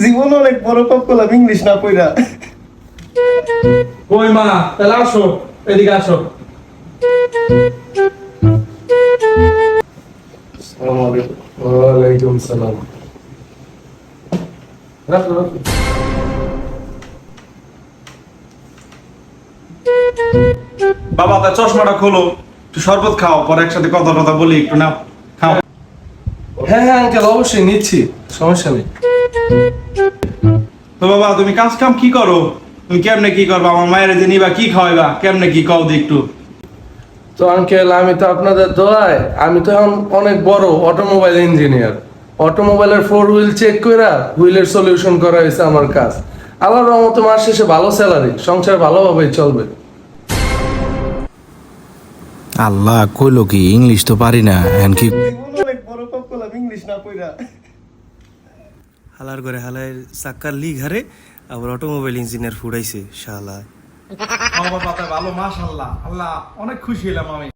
জীবন অনেক বড় পাপ করলাম ইংলিশ না পড়া। কই মা, তাহলে আসো, এদিকে আসো। আসসালামু আলাইকুম। ওয়ালাইকুম সালাম। রাখো রাখো। বাবা তার চশমাটা খোলো, একটু শরবত খাও, পরে একসাথে কথা কথা বলি, একটু নাও খাও। হ্যাঁ হ্যাঁ আঙ্কেল, অবশ্যই নিচ্ছি, সমস্যা নেই। তো বাবা তুমি কাজ কাম কি করো? তুমি কেমনে কি করবা? আমার মায়ের যে নিবা কি খাওয়াইবা, কেমনে কি কও দি একটু। তো আঙ্কেল, আমি তো আপনাদের দোয়ায় আমি তো এখন অনেক বড় অটোমোবাইল ইঞ্জিনিয়ার। অটোমোবাইলের 4 হুইল চেক কইরা হুইলের সলিউশন করা হয়েছে আমার কাজ। আল্লাহর রহমতে মাস শেষে ভালো স্যালারি, সংসার ভালোভাবেই চলবে। আল্লাহ কইলো কি, ইংলিশ তো পারি না এখন কি জীবন অনেক বড় পাপ করলাম ইংলিশ না পড়া। হালার করে হালার চাক্কার লি ঘরে আবার অটোমোবাইল ইঞ্জিনিয়ার ফুড়াইছে শালা। বাবা তাই ভালো, মাশাআল্লাহ, আল্লাহ অনেক খুশি হলাম আমি।